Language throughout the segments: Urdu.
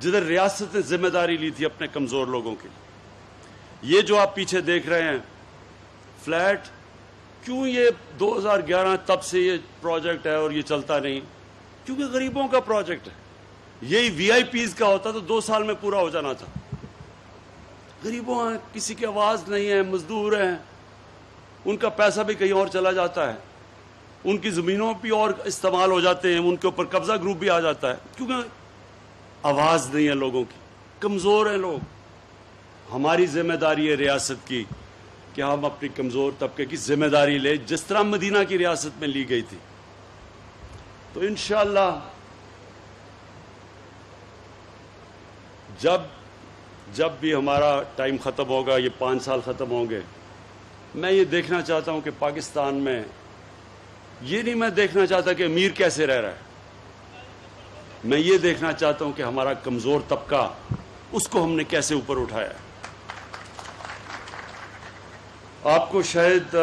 جدھر ریاست نے ذمہ داری لی تھی اپنے کمزور لوگوں کی. یہ جو آپ پیچھے دیکھ رہے ہیں فلیٹ، کیوں یہ 2011 تب سے یہ پروجیکٹ ہے اور یہ چلتا نہیں؟ کیونکہ غریبوں کا پروجیکٹ ہے. یہی وی آئی پیز کا ہوتا تو 2 سال میں پورا ہو جانا تھا. غریبوں ہیں، کسی کی آواز نہیں ہے، مزدور ہیں، ان کا پیسہ بھی کہیں اور چلا جاتا ہے، ان کی زمینوں بھی اور استعمال ہو جاتے ہیں، ان کے اوپر قبضہ گروپ بھی آ جاتا ہے، کیونکہ آواز نہیں ہے لوگوں کی، کمزور ہیں لوگ. ہماری ذمہ داری ہے ریاست کی کہ ہم اپنی کمزور طبقے کی ذمہ داری لیں، جس طرح مدینہ کی ریاست میں لی گئی تھی. تو انشاءاللہ جب بھی ہمارا ٹائم ختم ہوگا، یہ 5 سال ختم ہوں گے، میں یہ دیکھنا چاہتا ہوں کہ پاکستان میں یہ نہیں میں دیکھنا چاہتا کہ امیر کیسے رہ رہا ہے، میں یہ دیکھنا چاہتا ہوں کہ ہمارا کمزور طبقہ، اس کو ہم نے کیسے اوپر اٹھایا ہے. آپ کو شاید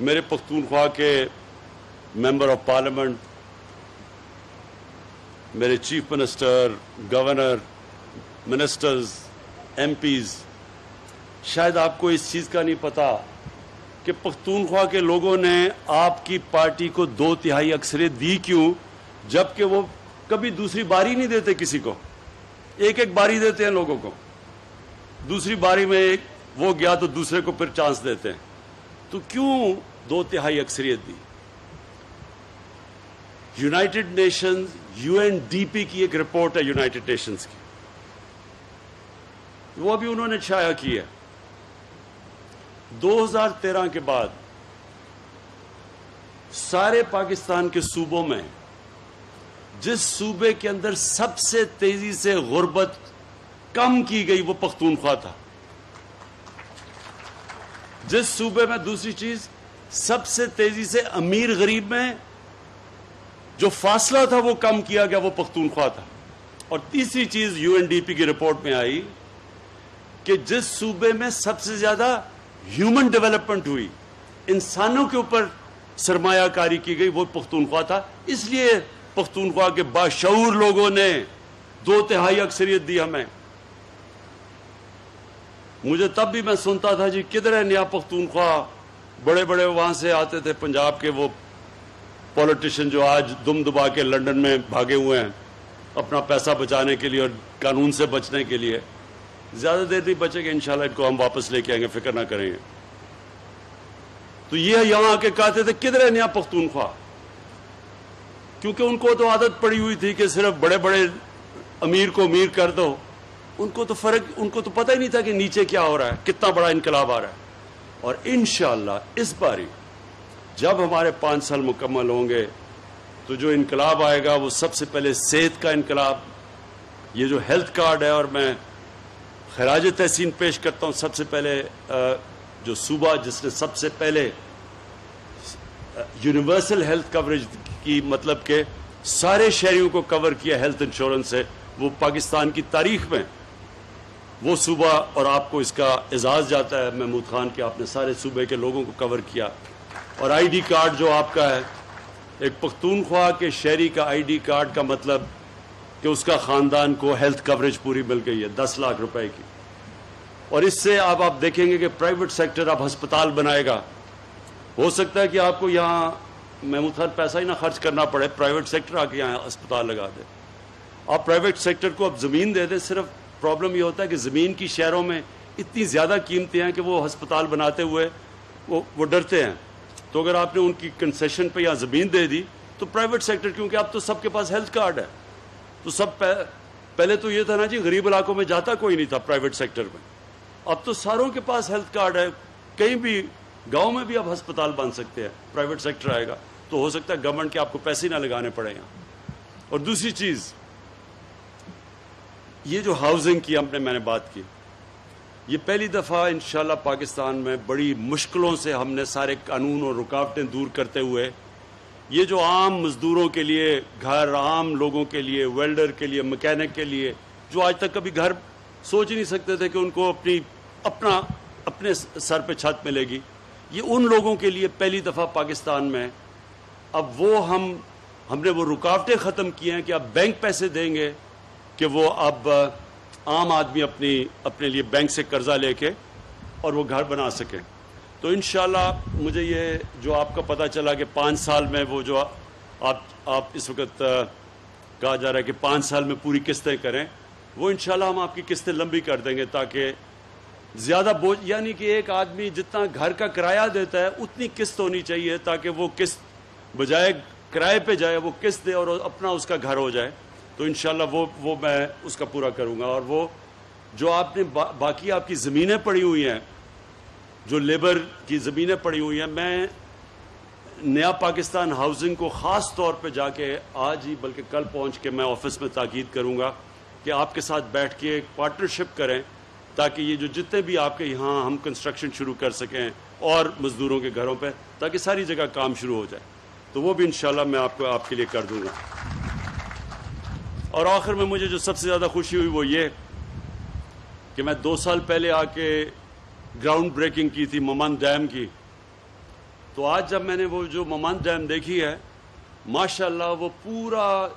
میرے پختونخوا کے ممبر آف پارلیمنٹ، میرے chief minister, governor, ministers, MPs, شاید آپ کو اس چیز کا نہیں پتا کہ پختونخوا کے لوگوں نے آپ کی پارٹی کو 2/3 اکثریت دی کیوں، جبکہ وہ کبھی دوسری باری نہیں دیتے کسی کو. ایک باری دیتے ہیں لوگوں کو، دوسری باری میں ایک وہ گیا تو دوسرے کو پھر چانس دیتے ہیں. تو کیوں 2/3 اکثریت دی؟ یونائٹڈ نیشنز UNDP کی ایک رپورٹ ہے یونائٹڈ نیشنز کی، وہ بھی انہوں نے شائع کی ہے. 2013 کے بعد سارے پاکستان کے صوبوں میں جس صوبے کے اندر سب سے تیزی سے غربت کم کی گئی وہ پختونخوا تھا. جس صوبے میں، دوسری چیز، سب سے تیزی سے امیر غریب میں جو فاصلہ تھا وہ کم کیا گیا وہ پختونخوا تھا. اور تیسری چیز UNDP کی رپورٹ میں آئی کہ جس صوبے میں سب سے زیادہ ہیومن ڈیولپمنٹ ہوئی، انسانوں کے اوپر سرمایہ کاری کی گئی، وہ پختونخوا تھا. اس لیے پختونخوا کے باشعور لوگوں نے 2/3 اکثریت دی ہمیں. مجھے تب بھی میں سنتا تھا جی کدھر ہے نیا پختونخوا، بڑے بڑے وہاں سے آتے تھے پنجاب کے وہ پولیٹیشین جو آج دم دبا کے لنڈن میں بھاگے ہوئے ہیں اپنا پیسہ بچانے کے لیے اور قانون سے بچنے کے لیے. زیادہ دیر نہیں بچے گا انشاءاللہ، ان کو ہم واپس لے کے آئیں گے، فکر نہ کریں گے. تو یہ یہاں آ کے کہتے تھے کدھر ہے نیا پختونخوا، کیونکہ ان کو تو عادت پڑی ہوئی تھی کہ صرف بڑے بڑے امیر کو امیر کر دو. ان کو تو پتہ ہی نہیں تھا کہ نیچے کیا ہو رہا ہے، کتنا بڑا انقلاب آ رہا ہے. اور انشاءاللہ اس باری جب ہمارے 5 سال مکمل ہوں گے تو جو انقلاب آئے گا وہ سب سے پہلے صحت کا انقلاب. یہ جو ہیلتھ کارڈ ہے، اور میں خراج تحسین پیش کرتا ہوں سب سے پہلے جو صوبہ جس نے سب سے پہلے یونیورسل ہیلتھ کوریج کی، مطلب کہ سارے شہریوں کو کور کیا ہیلتھ انشورنس سے، وہ پاکستان کی تاریخ میں وہ صوبہ. اور آپ کو اس کا اعزاز جاتا ہے محمود خان کہ آپ نے سارے صوبے کے لوگوں کو کور کیا. اور آئی ڈی کارڈ جو آپ کا ہے، ایک پختونخوا کے شہری کا آئی ڈی کارڈ کا مطلب کہ اس کا خاندان کو ہیلتھ کوریج پوری مل گئی ہے 10 لاکھ روپے کی. اور اس سے آپ دیکھیں گے کہ پرائیویٹ سیکٹر اب ہسپتال بنائے گا. ہو سکتا ہے کہ آپ کو یہاں محمود خان پیسہ ہی نہ خرچ کرنا پڑے، پرائیویٹ سیکٹر آ کے یہاں ہسپتال لگا دے. آپ پرائیویٹ سیکٹر کو اب زمین دے دیں. صرف پرابلم یہ ہوتا ہے کہ زمین کی شہروں میں اتنی زیادہ قیمتیں ہیں کہ وہ ہسپتال بناتے ہوئے وہ ڈرتے ہیں. تو اگر آپ نے ان کی کنسیشن پہ یہاں زمین دے دی تو پرائیویٹ سیکٹر، کیونکہ اب تو سب کے پاس ہیلتھ کارڈ ہے، تو سب پہلے تو یہ تھا نا جی غریب علاقوں میں جاتا کوئی نہیں تھا پرائیویٹ سیکٹر میں، اب تو ساروں کے پاس ہیلتھ کارڈ ہے. کہیں بھی گاؤں میں بھی اب ہسپتال بن سکتے ہیں، پرائیویٹ سیکٹر آئے گا تو ہو سکتا ہے گورنمنٹ کے آپ کو پیسے نہ لگانے پڑے یہاں. اور دوسری چیز، یہ جو ہاؤسنگ کی میں نے بات کی، یہ پہلی دفعہ انشاءاللہ پاکستان میں بڑی مشکلوں سے ہم نے سارے قانون اور رکاوٹیں دور کرتے ہوئے یہ جو عام مزدوروں کے لیے گھر، عام لوگوں کے لیے، ویلڈر کے لیے، مکینک کے لیے، جو آج تک کبھی گھر سوچ ہی نہیں سکتے تھے کہ ان کو اپنے سر پہ چھت ملے گی، یہ ان لوگوں کے لیے پہلی دفعہ پاکستان میں اب وہ ہم نے وہ رکاوٹیں ختم کی ہیں کہ اب بینک پیسے دیں گے کہ وہ اب عام آدمی اپنے لیے بینک سے قرضہ لے کے اور وہ گھر بنا سکے. تو انشاءاللہ مجھے یہ جو آپ کا پتہ چلا کہ 5 سال میں وہ جو آپ اس وقت کہا جا رہا ہے کہ 5 سال میں پوری قسطیں کریں, وہ انشاءاللہ ہم آپ کی قسطیں لمبی کر دیں گے تاکہ زیادہ بوجھ, یعنی کہ ایک آدمی جتنا گھر کا کرایہ دیتا ہے اتنی قسط ہونی چاہیے تاکہ وہ قسط بجائے کرائے پہ جائے وہ قسط دے اور اپنا اس کا گھر ہو جائے. تو انشاءاللہ وہ میں اس کا پورا کروں گا. اور وہ جو آپ نے باقی آپ کی زمینیں پڑی ہوئی ہیں, جو لیبر کی زمینیں پڑی ہوئی ہیں, میں نیا پاکستان ہاؤسنگ کو خاص طور پہ جا کے آج ہی بلکہ کل پہنچ کے میں آفس میں تاکید کروں گا کہ آپ کے ساتھ بیٹھ کے ایک پارٹنرشپ کریں تاکہ یہ جو جتنے بھی آپ کے یہاں ہم کنسٹرکشن شروع کر سکیں اور مزدوروں کے گھروں پہ, تاکہ ساری جگہ کام شروع ہو جائے. تو وہ بھی انشاءاللہ میں آپ کے لیے کر دوں گا. اور آخر میں مجھے جو سب سے زیادہ خوشی ہوئی وہ یہ کہ میں 2 سال پہلے آ کے گراؤنڈ بریکنگ کی تھی ممند ڈیم کی. تو آج جب میں نے وہ جو ممند ڈیم دیکھی ہے, ماشاءاللہ وہ پورا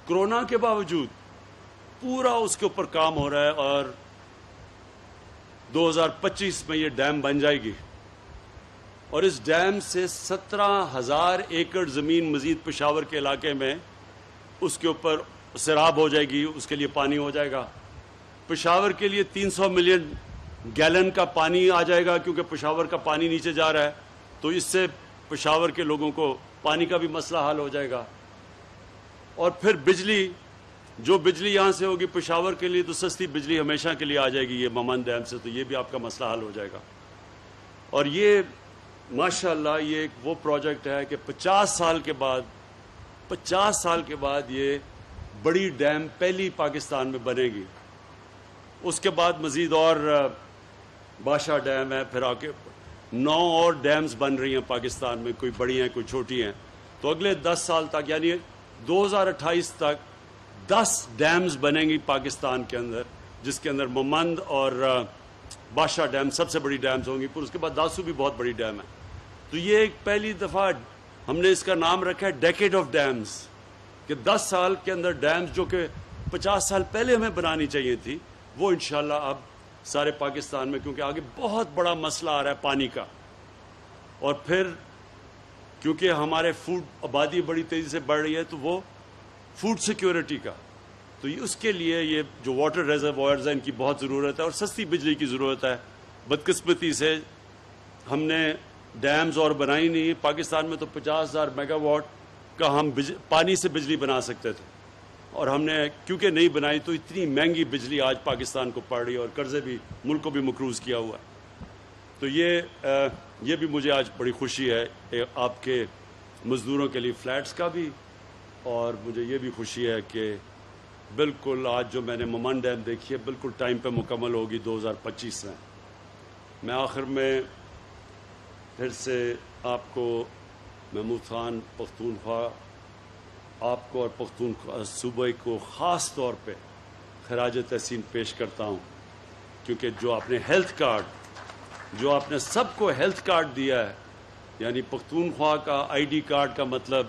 کرونا کے باوجود پورا اس کے اوپر کام ہو رہا ہے اور 2025 میں یہ ڈیم بن جائے گی. اور اس ڈیم سے 17,000 ایکڑ زمین مزید پشاور کے علاقے میں اس کے اوپر سیراب ہو جائے گی, اس کے لیے پانی ہو جائے گا. پشاور کے لیے 300 ملین گیلن کا پانی آ جائے گا کیونکہ پشاور کا پانی نیچے جا رہا ہے. تو اس سے پشاور کے لوگوں کو پانی کا بھی مسئلہ حل ہو جائے گا. اور پھر بجلی, جو بجلی یہاں سے ہوگی پشاور کے لیے تو سستی بجلی ہمیشہ کے لیے آ جائے گی یہ ممند ڈیم سے, تو یہ بھی آپ کا مسئلہ حل ہو جائے گا. اور یہ ماشاءاللہ یہ ایک وہ پروجیکٹ ہے کہ 50 سال کے بعد یہ بڑی ڈیم پہلی پاکستان میں بنے گی. اس کے بعد مزید اور بادشاہ ڈیم ہے, پھر آگے 9 اور ڈیمز بن رہی ہیں پاکستان میں, کوئی بڑی ہیں کوئی چھوٹی ہیں. تو اگلے 10 سال تک یعنی 2028 تک 10 ڈیمز بنیں گی پاکستان کے اندر, جس کے اندر ممند اور بادشاہ ڈیم سب سے بڑی ڈیمز ہوں گی. پھر اس کے بعد داسو بھی بہت بڑی ڈیم ہے. تو یہ ایک پہلی دفعہ ہم نے اس کا نام رکھا ہے ڈیکیڈ آف ڈیمز, کہ 10 سال کے اندر ڈیمز جو کہ 50 سال پہلے ہمیں بنانی چاہیے تھی وہ انشاءاللہ اب سارے پاکستان میں, کیونکہ آگے بہت بڑا مسئلہ آ رہا ہے پانی کا. اور پھر کیونکہ ہمارے فوڈ آبادی بڑی تیزی سے بڑھ رہی ہے تو وہ فوڈ سیکیورٹی کا, تو اس کے لیے یہ جو واٹر ریزروائرز ہیں ان کی بہت ضرورت ہے اور سستی بجلی کی ضرورت ہے. بدقسمتی سے ہم نے ڈیمز اور بنائی نہیں. پاکستان میں تو 50,000 میگا واٹ کا ہم پانی سے بجلی بنا سکتے تھے, اور ہم نے کیونکہ نہیں بنائی تو اتنی مہنگی بجلی آج پاکستان کو پڑ رہی ہے اور قرضے بھی ملک کو بھی مقروض کیا ہوا ہے. تو یہ بھی مجھے آج بڑی خوشی ہے آپ کے مزدوروں کے لیے فلیٹس کا بھی, اور مجھے یہ بھی خوشی ہے کہ بالکل آج جو میں نے ممند ڈیم دیکھی ہے بالکل ٹائم پہ مکمل ہوگی 2025 میں. میں آخر میں پھر سے آپ کو محمود خان پختونخوا, آپ کو اور پختونخوا صوبے کو خاص طور پہ خراج تحسین پیش کرتا ہوں, کیونکہ جو آپ نے ہیلتھ کارڈ, جو آپ نے سب کو ہیلتھ کارڈ دیا ہے, یعنی پختونخوا کا آئی ڈی کارڈ کا مطلب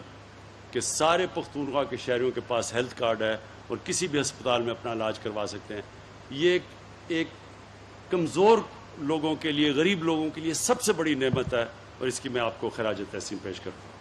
کہ سارے پختونخوا کے شہریوں کے پاس ہیلتھ کارڈ ہے اور کسی بھی ہسپتال میں اپنا علاج کروا سکتے ہیں. یہ ایک کمزور لوگوں کے لیے, غریب لوگوں کے لیے سب سے بڑی نعمت ہے, اور اس کی میں آپ کو خراج تحسین پیش کرتا ہوں.